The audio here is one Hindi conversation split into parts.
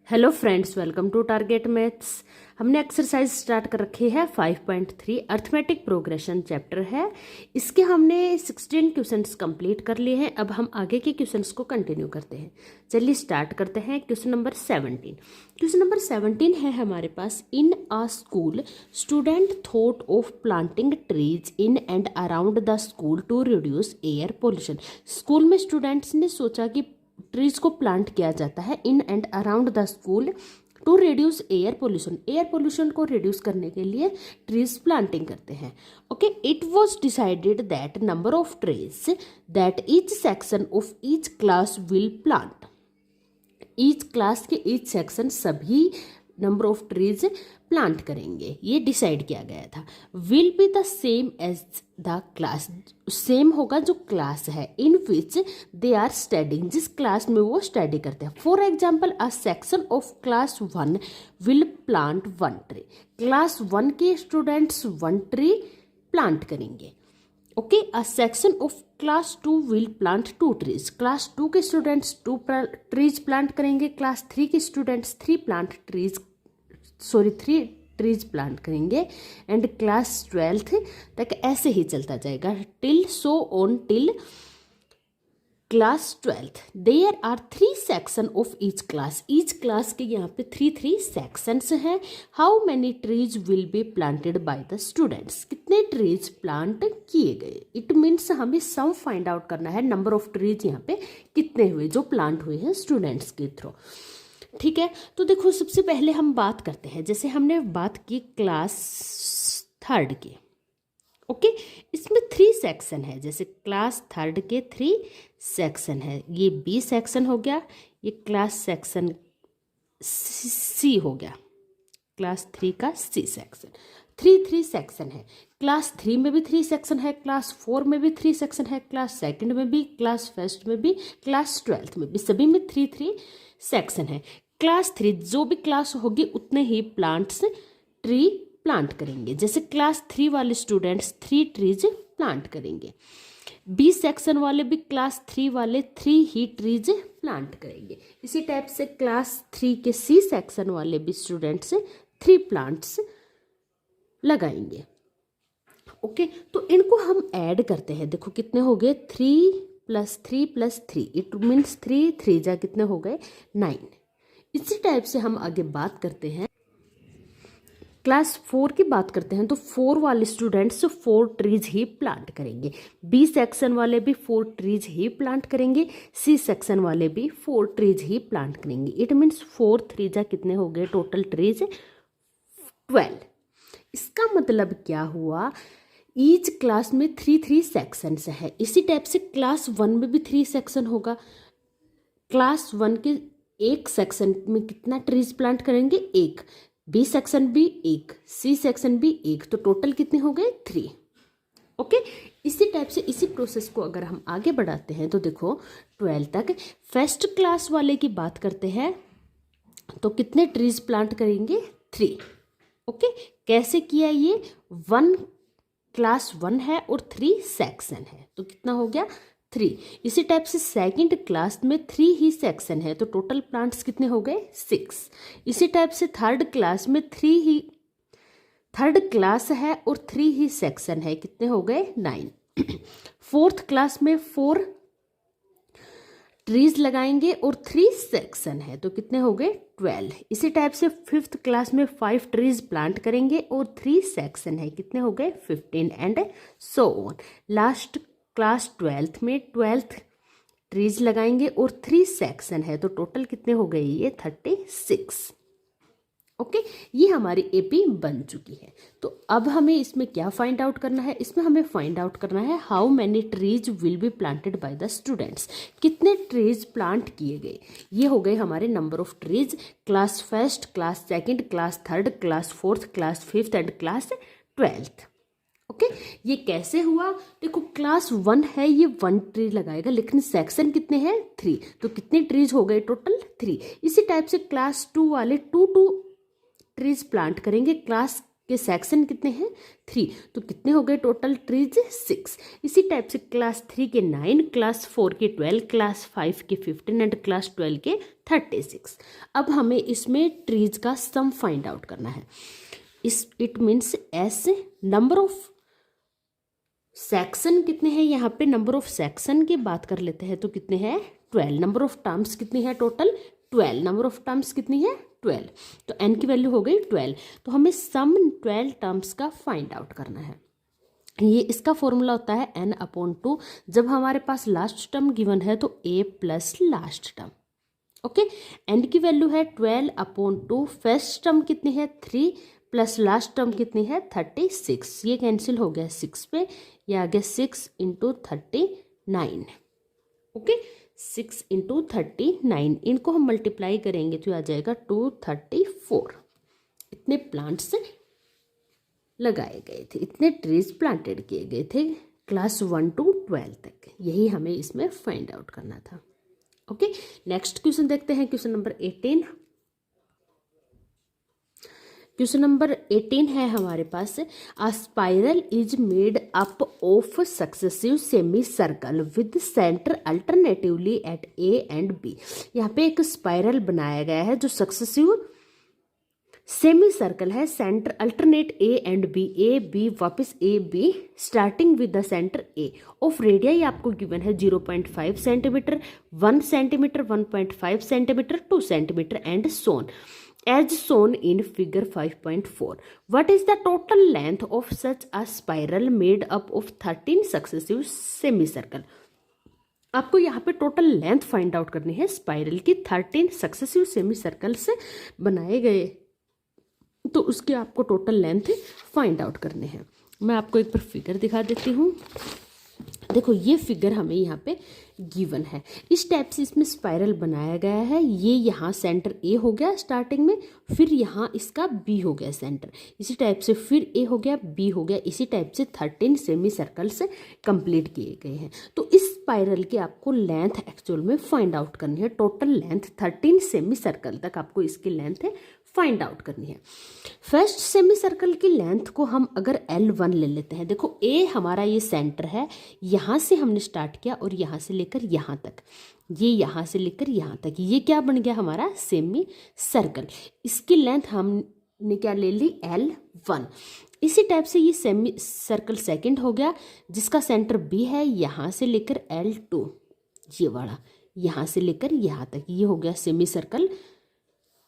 Hello friends, welcome to target maths. हमने एक्सरसाइज स्टार्ट कर रखी है 5.3 अर्थमेटिक प्रोग्रेशन चैप्टर है। इसके हमने 16 क्वेश्चंस कंप्लीट कर लिए हैं। अब हम आगे के क्वेश्चंस को कंटिन्यू करते हैं। चलिए स्टार्ट करते हैं। Question number 17। क्वेश्चन नंबर 17 है हमारे पास। In a school student thought of planting trees in and around the school to reduce air pollution. School में स्टूडेंट्स ने सोचा कि ट्रीज को प्लांट किया जाता है in and around the school to reduce air pollution. Air pollution को रिड्यूस करने के लिए ट्रीज प्लांटिंग करते हैं। Okay, it was decided that number of trees that each section of each class will plant. Each class के ईच सेक्शन सभी नंबर ऑफ ट्रीज प्लांट करेंगे, ये डिसाइड किया गया था। Will be the same as the class, same होगा जो क्लास है in which they are studying, जिस क्लास में वो स्टडी करते हैं। For example, a section of class 1 will plant 1 tree. Class 1 के स्टूडेंट्स 1 ट्री प्लांट करेंगे। Okay, a section of class 2 will plant 2 trees. Class 2 के स्टूडेंट्स 2 ट्रीज प्लांट करेंगे। क्लास 3 के स्टूडेंट्स 3 ट्रीज प्लांट करेंगे। एंड क्लास 12th तक ऐसे ही चलता जाएगा till so on till class 12th। There are 3 section of each class. Each class के यहाँ पे 3 सेक्शंस हैं। How many trees will be planted by the students. कितने ट्रीज प्लांट किए गए। इट मीन्स हमें सम फाइंड आउट करना है, नंबर ऑफ ट्रीज यहाँ पे कितने हुए जो प्लांट हुए हैं स्टूडेंट्स के थ्रू। ठीक है, तो देखो सबसे पहले हम बात करते हैं, जैसे हमने बात की क्लास 3 की। ओके, इसमें 3 सेक्शन है। जैसे क्लास 3 के 3 सेक्शन है। ये बी सेक्शन हो गया, ये क्लास सेक्शन सी हो गया, क्लास 3 का सी सेक्शन। 3 सेक्शन है। क्लास 3 में भी 3 सेक्शन है, क्लास 4 में भी 3 सेक्शन है, क्लास 2 में भी, क्लास 1 में भी, क्लास 12th में भी, सभी में 3 सेक्शन है। क्लास 3 जो भी क्लास होगी उतने ही प्लांट्स ट्री प्लांट करेंगे। जैसे क्लास 3 वाले स्टूडेंट्स 3 ट्रीज प्लांट करेंगे। बी सेक्शन वाले भी क्लास 3 वाले 3 ही ट्रीज प्लांट करेंगे। इसी टाइप से क्लास 3 के सी सेक्शन वाले भी स्टूडेंट्स 3 प्लांट्स लगाएंगे। ओके, तो इनको हम ऐड करते हैं। देखो कितने हो गए, 3 + 3 + 3, इट मीन्स 3 जा कितने हो गए 9। इसी टाइप से हम आगे बात करते हैं। क्लास 4 की बात करते हैं तो 4 वाले स्टूडेंट्स 4 ट्रीज ही प्लांट करेंगे। बी सेक्शन वाले भी 4 ट्रीज ही प्लांट करेंगे। सी सेक्शन वाले भी 4 ट्रीज ही प्लांट करेंगे। इट मीन्स 4 जा कितने हो गए टोटल ट्रीज 12। इसका मतलब क्या हुआ, ईच क्लास में 3 सेक्शंस है। इसी टाइप से क्लास 1 में भी 3 सेक्शन होगा। क्लास 1 के एक सेक्शन में कितना ट्रीज प्लांट करेंगे, 1। बी सेक्शन भी 1, सी सेक्शन भी 1, तो टोटल कितने हो गए 3। ओके, इसी टाइप से इसी प्रोसेस को अगर हम आगे बढ़ाते हैं तो देखो 12 तक फर्स्ट क्लास वाले की बात करते हैं तो कितने ट्रीज प्लांट करेंगे 3। ओके, कैसे किया ये, 1 क्लास 1 है और 3 सेक्शन है तो कितना हो गया 3। इसी टाइप से सेकंड क्लास में 3 ही सेक्शन है तो टोटल प्लांट्स कितने हो गए 6। इसी टाइप से थर्ड क्लास में 3 ही, थर्ड क्लास है और 3 ही सेक्शन है, कितने हो गए 9। फोर्थ क्लास में 4 ट्रीज लगाएंगे और 3 सेक्शन है तो कितने हो गए 12। इसी टाइप से फिफ्थ क्लास में 5 ट्रीज प्लांट करेंगे और 3 सेक्शन है, कितने हो गए 15 and so on. Last class 12th में 12 ट्रीज लगाएंगे और 3 सेक्शन है तो टोटल कितने हो गए ये 36। ओके, ये हमारी एपी बन चुकी है। तो अब हमें इसमें क्या फाइंड आउट करना है, इसमें हमें फाइंड आउट करना है how many trees will be planted by the students. कितने ट्रीज प्लांट किए गए, ये हो गए हमारे number of trees class 1, class 2, class 3, class 4, class 5 and class 12th। Okay, ये कैसे हुआ, देखो क्लास 1 है ये 1 ट्री लगाएगा, लेकिन सेक्शन कितने हैं 3, तो कितने ट्रीज हो गए टोटल 3। इसी टाइप से क्लास 2 वाले 2 ट्रीज प्लांट करेंगे। क्लास के सेक्शन कितने हैं 3, तो कितने हो गए टोटल ट्रीज 6। इसी टाइप से क्लास 3 के 9, क्लास 4 के 12, क्लास 5 के 15 एंड क्लास 12 के 36। अब हमें इसमें ट्रीज का सम फाइंड आउट करना है। It means S number of section कितने हैं, यहाँ पे नंबर ऑफ सेक्शन की बात कर लेते हैं तो कितने हैं 12। नंबर ऑफ टर्म्स कितनी है टोटल 12, नंबर ऑफ टर्म्स कितनी है 12, तो n की वैल्यू हो गई 12। तो हमें सम 12 टर्म्स का फाइंड आउट करना है। ये इसका फॉर्मूला होता है n/2। जब हमारे पास लास्ट टर्म गिवन है तो a plus last term. Okay, n की वैल्यू है 12/2, फर्स्ट टर्म कितनी है 3 प्लस लास्ट टर्म कितनी है 36। ये कैंसिल हो गया 6 पे, ये आ गया 6 × 39। ओके, 6 × 39, इनको हम मल्टीप्लाई करेंगे तो आ जाएगा 234। इतने प्लांट्स लगाए गए थे, इतने ट्रीज प्लांटेड किए गए थे क्लास 1 to 12 तक। यही हमें इसमें फाइंड आउट करना था। ओके, नेक्स्ट क्वेश्चन देखते हैं, क्वेश्चन नंबर 18। क्वेश्चन नंबर 18 है हमारे पास, a spiral is made up of successive semicircle with centre alternatively at A and B. यहाँ पे एक स्पाइरल बनाया गया है जो सक्सेसिव सेमी सर्कल है, centre alternate A and B, A B वापस A B, starting with the centre A of radii आपको गिवन है 0.5 centimetre, 1 centimetre, 1.5 centimetre, 2 centimetre and so on as shown in figure 5.4. What is the total length of such a spiral made up of 13 successive semicircle? आपको यहाँ पे टोटल लेंथ फाइंड आउट करनी है स्पाइरल की। 13 सक्सेसिव सेमी सर्कल से बनाए गए, तो उसके आपको टोटल लेंथ फाइंड आउट करने हैं। मैं आपको एक बार फिगर दिखा देती हूँ। देखो, ये फिगर हमें यहाँ पे गिवन है, इस टाइप से इसमें स्पाइरल बनाया गया है। ये यहाँ सेंटर ए हो गया स्टार्टिंग में, फिर यहाँ इसका बी हो गया सेंटर, इसी टाइप से फिर ए हो गया, बी हो गया, इसी टाइप से 13 सेमी सर्कल से कंप्लीट किए गए हैं। तो इस स्पाइरल की आपको लेंथ एक्चुअल में फाइंड आउट करनी है। टोटल लेंथ 13 सेमी सर्कल तक आपको इसकी लेंथ फाइंड आउट करनी है। फर्स्ट सेमी सर्कल की लेंथ को हम अगर L1 ले लेते हैं, देखो A हमारा ये सेंटर है, यहाँ से हमने स्टार्ट किया और यहाँ से लेकर यहाँ तक, ये यहाँ से लेकर यहाँ तक, ये क्या बन गया हमारा सेमी सर्कल। इसकी लेंथ हमने क्या ले ली L1। इसी टाइप से ये सेमी सर्कल सेकंड हो गया जिसका सेंटर B है, यहाँ से लेकर L2, ये वाला यहाँ से लेकर यहाँ तक, ये हो गया सेमी सर्कल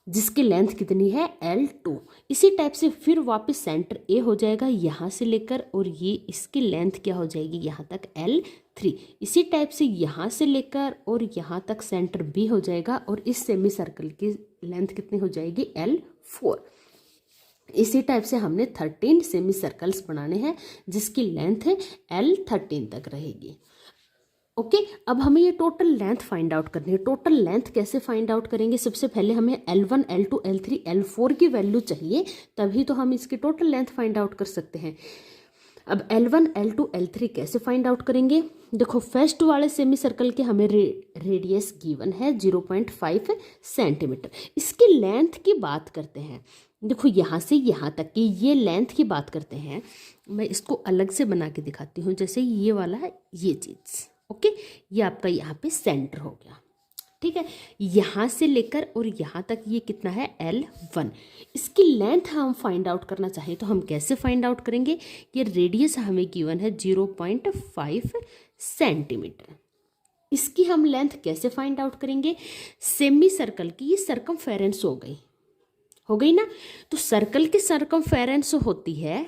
जिसकी लेंथ कितनी है L2। इसी टाइप से फिर वापस सेंटर A हो जाएगा यहाँ से लेकर, और ये इसकी लेंथ क्या हो जाएगी यहाँ तक L3। इसी टाइप से यहाँ से लेकर और यहाँ तक सेंटर B हो जाएगा, और इस सेमी सर्कल की लेंथ कितनी हो जाएगी L4। इसी टाइप से हमने 13 सेमी सर्कल्स बनाने हैं जिसकी लेंथ L13 तक रहेगी। ओके, अब हमें ये टोटल लेंथ फाइंड आउट करनी है। टोटल लेंथ कैसे फाइंड आउट करेंगे? सबसे पहले हमें L1, L2, L3, L4 की वैल्यू चाहिए, तभी तो हम इसकी टोटल लेंथ फाइंड आउट कर सकते हैं। अब L1, L2, L3 कैसे फाइंड आउट करेंगे? देखो, फर्स्ट वाले सेमी सर्कल के हमें रेडियस गिवन है 0.5 सेंटीमीटर। इसकी लेंथ की बात करते हैं। देखो, यहाँ से यहाँ तक की ये लेंथ की बात करते हैं। मैं इसको अलग से बना के दिखाती हूँ। जैसे ये वाला है, ये चीज़, ओके, ये आपका यहाँ पे सेंटर हो गया, ठीक है। यहाँ से लेकर और यहाँ तक ये कितना है L1। इसकी लेंथ हम फाइंड आउट करना चाहें तो हम कैसे फाइंड आउट करेंगे? ये रेडियस हमें गिवन है 0.5 सेंटीमीटर। इसकी हम लेंथ कैसे फाइंड आउट करेंगे? सेमी सर्कल की ये सर्कमफेरेंस हो गई ना, तो सर्कल की सर्कमफेरेंस होती है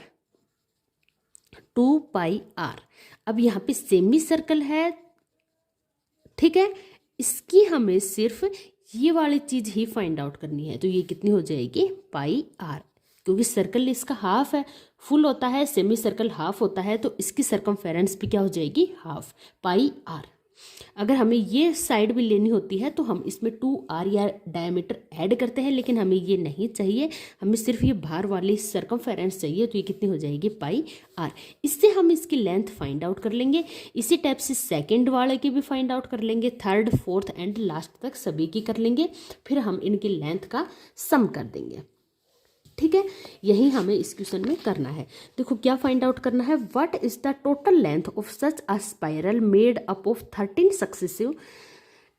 2πr। अब यहाँ पे सेमी सर्कल है, ठीक है, इसकी हमें सिर्फ ये वाली चीज़ ही फाइंड आउट करनी है। तो ये कितनी हो जाएगी πr, क्योंकि सर्कल इसका हाफ है, फुल होता है, सेमी सर्कल हाफ होता है, तो इसकी सर्कमफेरेंस भी क्या हो जाएगी हाफ πr। अगर हमें ये साइड भी लेनी होती है तो हम इसमें 2r या डायमीटर ऐड करते हैं, लेकिन हमें ये नहीं चाहिए, हमें सिर्फ ये बाहर वाली सर्कमफेरेंस चाहिए। तो ये कितनी हो जाएगी πr। इससे हम इसकी लेंथ फाइंड आउट कर लेंगे। इसी टाइप से सेकंड वाले की भी फाइंड आउट कर लेंगे, थर्ड, फोर्थ एंड लास्ट तक सभी की कर लेंगे, फिर हम इनकी लेंथ का सम कर देंगे, ठीक है, यही हमें इस क्वेश्चन में करना है। देखो क्या फाइंड आउट करना है, what is the total length of such a spiral made up of 13 successive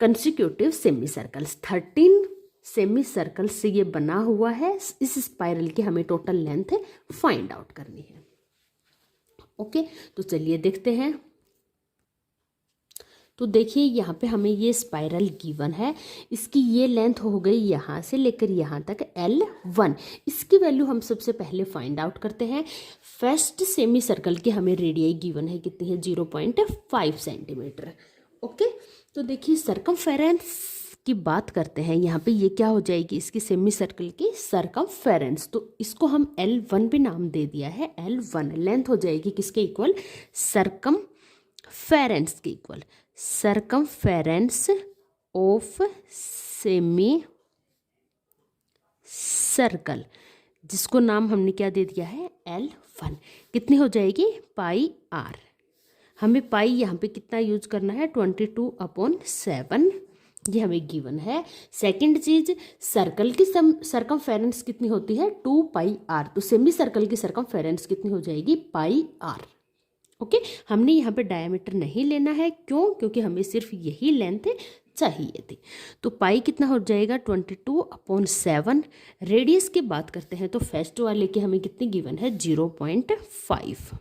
consecutive semi circles. 13 semi circle से ये बना हुआ है, इस स्पाइरल की हमें टोटल लेंथ फाइंड आउट करनी है। ओके, तो चलिए देखते हैं। तो देखिए यहाँ पे हमें ये स्पाइरल गिवन है, इसकी ये लेंथ हो गई यहाँ से लेकर यहाँ तक L1। इसकी वैल्यू हम सबसे पहले फाइंड आउट करते हैं। फर्स्ट सेमी सर्कल की हमें रेडियाई गिवन है, कितनी है 0.5 सेंटीमीटर। ओके, तो देखिए सरकमफेरेंस की बात करते हैं। यहाँ पे ये क्या हो जाएगी, इसकी सेमी सर्कल की सरकमफेरेंस, तो इसको हम L1 भी नाम दे दिया है। L1 लेंथ हो जाएगी किसके इक्वल, सरकमफेरेंस के equal, circumference of semi circle, जिसको नाम हमने क्या दे दिया है L1। कितनी हो जाएगी पाई आर। हमें पाई यहाँ पे कितना यूज करना है 22/7, ये हमें गिवन है। सेकंड चीज, सर्कल की सरकमफेरेंस कितनी होती है 2 पाई आर, तो सेमी सर्कल की सरकमफेरेंस कितनी हो जाएगी पाई आर। ओके, हमने यहाँ पे डायमीटर नहीं लेना है, क्यों, क्योंकि हमें सिर्फ यही लेंथ चाहिए थी। तो पाई कितना हो जाएगा 22/7। रेडियस की बात करते हैं तो फर्स्ट वाले की हमें कितनी गिवन है 0.5।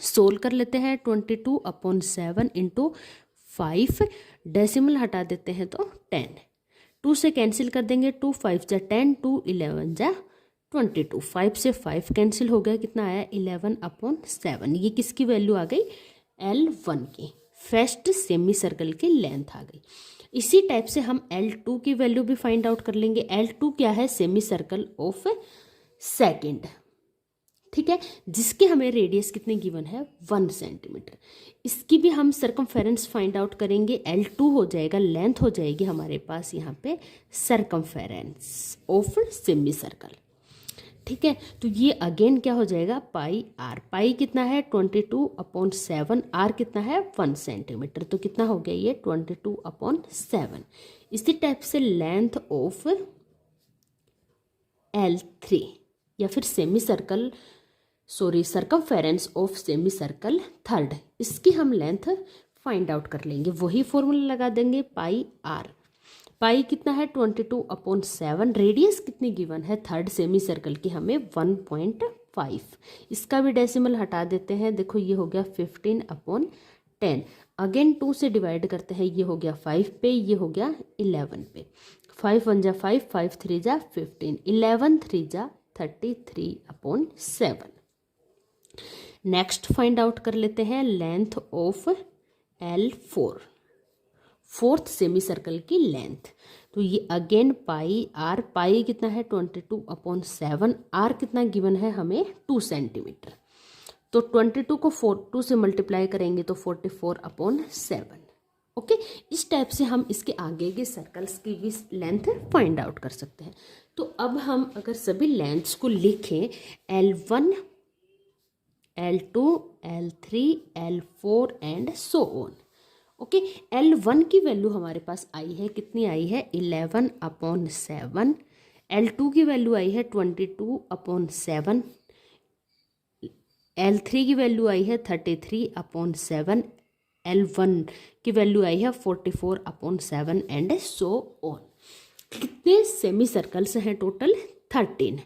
सोल्व कर लेते हैं 22/7 इंटू 5, डेसिमल हटा देते हैं तो 10, 2 से कैंसिल कर देंगे, 2 5 जा 10, 2 11 जा 22, 5 से 5 कैंसिल हो गया, कितना आया 11/7। ये किसकी वैल्यू आ गई L1 की, फर्स्ट सेमी सर्कल की लेंथ आ गई। इसी टाइप से हम L2 की वैल्यू भी फाइंड आउट कर लेंगे। L2 क्या है, सेमी सर्कल ऑफ सेकेंड, ठीक है, जिसके हमें रेडियस कितनी गिवन है 1 सेंटीमीटर। इसकी भी हम सरकमफेरेंस फाइंड आउट करेंगे। L2 हो जाएगा, लेंथ हो जाएगी हमारे पास यहाँ पे सरकमफेरेंस ऑफ सेमी सर्कल, ठीक है। तो ये अगेन क्या हो जाएगा पाई आर, पाई कितना है 22/7, आर कितना है 1 सेंटीमीटर, तो कितना हो गया ये 22/7। इसी टाइप से लेंथ ऑफ L3 या फिर semi circle, sorry circumference of semi circle third, इसकी हम लेंथ फाइंड आउट कर लेंगे। वही फॉर्मूला लगा देंगे पाई आर, पाई कितना है 22/7, रेडियस कितनी गिवन है थर्ड सेमी सर्कल की हमें 1.5, इसका भी डेसिमल हटा देते हैं। देखो ये हो गया 15/10, अगेन 2 से डिवाइड करते हैं, ये हो गया 5 पे, ये हो गया 11 पे, 5 1 जा 5, 5 3 जा 15, 11 3 जा 33/7। नेक्स्ट फाइंड आउट कर लेते हैं length of L4, fourth semi circle की लेंथ। तो ये अगेन पाई आर, पाई कितना है 22/7, आर कितना गिवन है हमें 2 सेंटीमीटर, तो 22 को 2 से मल्टीप्लाई करेंगे तो 44/7। ओके, इस टाइप से हम इसके आगे के सर्कल्स की भी लेंथ फाइंड आउट कर सकते हैं। तो अब हम अगर सभी लेंथ्स को लिखें L1, L2, L3, L4 and so on. Okay, L1 की वैल्यू हमारे पास आई है, कितनी आई है 11/7, L2 की वैल्यू आई है 22/7, L3 की वैल्यू आई है 33/7, L1 की वैल्यू आई है 44/7 एंड सो ऑन। कितने सेमी सर्कल्स हैं टोटल 13।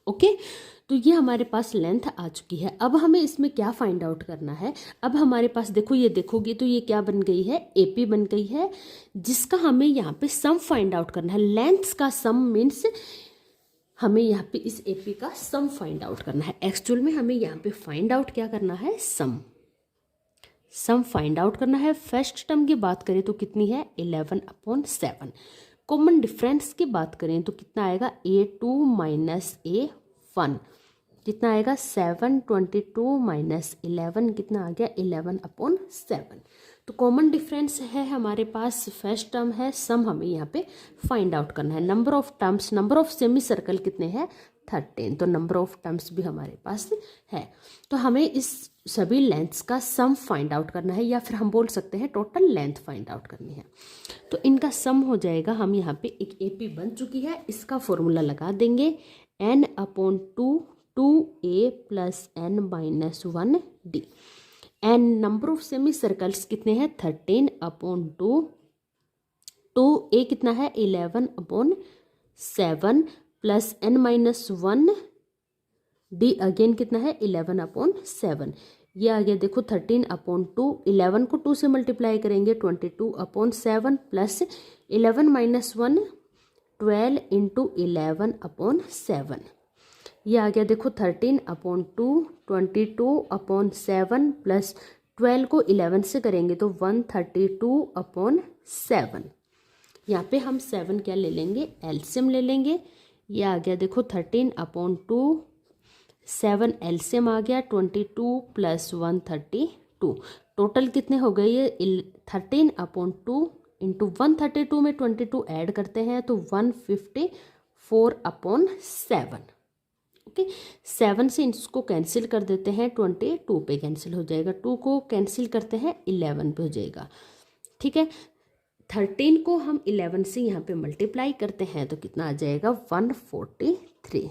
ओके, तो ये हमारे पास लेंथ आ चुकी है। अब हमें इसमें क्या फाइंड आउट करना है, अब हमारे पास देखो ये देखोगे तो ये क्या बन गई है AP बन गई है, जिसका हमें यहाँ पे सम फाइंड आउट करना है। लेंथ्स का सम मीन्स हमें यहाँ पे इस AP का सम फाइंड आउट करना है। एक्चुअल में हमें यहाँ पे फाइंड आउट क्या करना है, सम फाइंड आउट करना है। फर्स्ट टर्म की बात करें तो कितनी है 11/7, कॉमन डिफरेंस की बात करें तो कितना आएगा A2 माइनस A1, कितना आएगा 7, 22 माइनस 11 कितना आ गया 11/7। तो कॉमन डिफरेंस है हमारे पास, फर्स्ट टर्म है सम, हमें यहाँ पे फाइंड आउट करना है। Number of terms, number of semi circle कितने हैं 13, तो नंबर ऑफ टर्म्स भी हमारे पास है। तो हमें इस सभी लेंथ्स का सम फाइंड आउट करना है, या फिर हम बोल सकते हैं टोटल लेंथ फाइंड आउट करनी है। तो इनका सम हो जाएगा, हम यहाँ पे एक एपी बन चुकी है, इसका फॉर्मूला लगा देंगे n/2 2a plus n-1d। N number of semi circles कितने हैं 13/2, 2a कितना है 11/7 प्लस n-1 d अगेन कितना है 11/7। ये आ गया देखो 13/2, 11 को 2 से मल्टीप्लाई करेंगे 22/7 प्लस 11-1 12 इंटू 11/7। ये आ गया देखो 13/2, 22/7 प्लस 12 को 11 से करेंगे तो 132/7। यहाँ पे हम 7 क्या ले लेंगे एलसीएम ले लेंगे। ये आ गया देखो 13/2, 7 एलसीएम आ गया 22 प्लस 132। टोटल कितने हो गए ये 13/2 इंटू 132 में 22 ऐड करते हैं तो 154/7। ओके 7 से इसको कैंसिल कर देते हैं 22 पे कैंसिल हो जाएगा, 2 को कैंसिल करते हैं 11 पे हो जाएगा। ठीक है 13 को हम 11 से यहाँ पे मल्टीप्लाई करते हैं तो कितना आ जाएगा 143।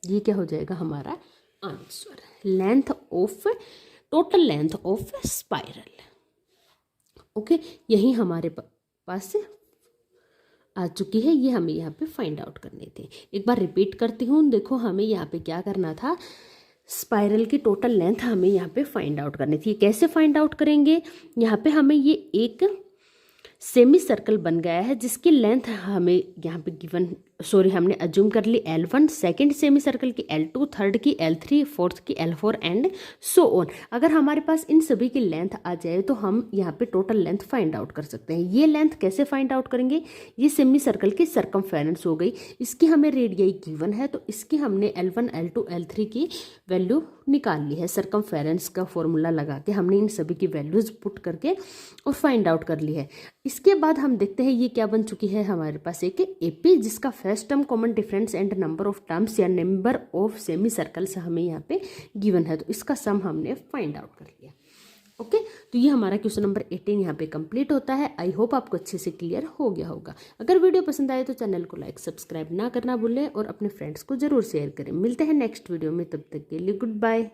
ये क्या हो जाएगा हमारा answer, length of total length of spiral. Okay यही हमारे पास आ चुकी है, ये हमें यहाँ पे फाइंड आउट करने थे। एक बार रिपीट करती हूँ, देखो हमें यहाँ पे क्या करना था, स्पाइरल की टोटल लेंथ हमें यहाँ पे फाइंड आउट करनी थी। कैसे फाइंड आउट करेंगे, यहाँ पे हमें ये एक सेमी सर्कल बन गया है जिसकी लेंथ हमें यहाँ पे गिवन, सॉरी हमने अज्यूम कर ली L1, सेकंड सेमी सर्कल की L2, थर्ड की L3, फोर्थ की L4 एंड सो ऑन। अगर हमारे पास इन सभी की लेंथ आ जाए तो हम यहाँ पे टोटल लेंथ फाइंड आउट कर सकते हैं। ये लेंथ कैसे फाइंड आउट करेंगे, ये सेमी सर्कल की सरकमफेरेंस हो गई, इसकी हमें रेडियस गिवन है तो इसकी हमने L1, L2, L3 की वैल्यू निकाल ली है। सरकमफेरेंस का फॉर्मूला लगा के हमने इन सभी की वैल्यूज पुट करके और फाइंड आउट कर ली है। इसके बाद हम देखते हैं ये क्या बन चुकी है हमारे पास एक एपी, जिसका first term common difference and number of terms या नंबर ऑफ सेमी सर्कल्स हमें यहाँ पे गिवन है, तो इसका सम हमने फाइंड आउट कर लिया। ओके तो ये हमारा क्वेश्चन नंबर 18 यहाँ पे कंप्लीट होता है। आई होप आपको अच्छे से क्लियर हो गया होगा। अगर वीडियो पसंद आए तो चैनल को लाइक सब्सक्राइब ना करना भूलें और अपने फ्रेंड्स को जरूर शेयर करें। मिलते हैं नेक्स्ट वीडियो में, तब तक के लिए गुड बाय।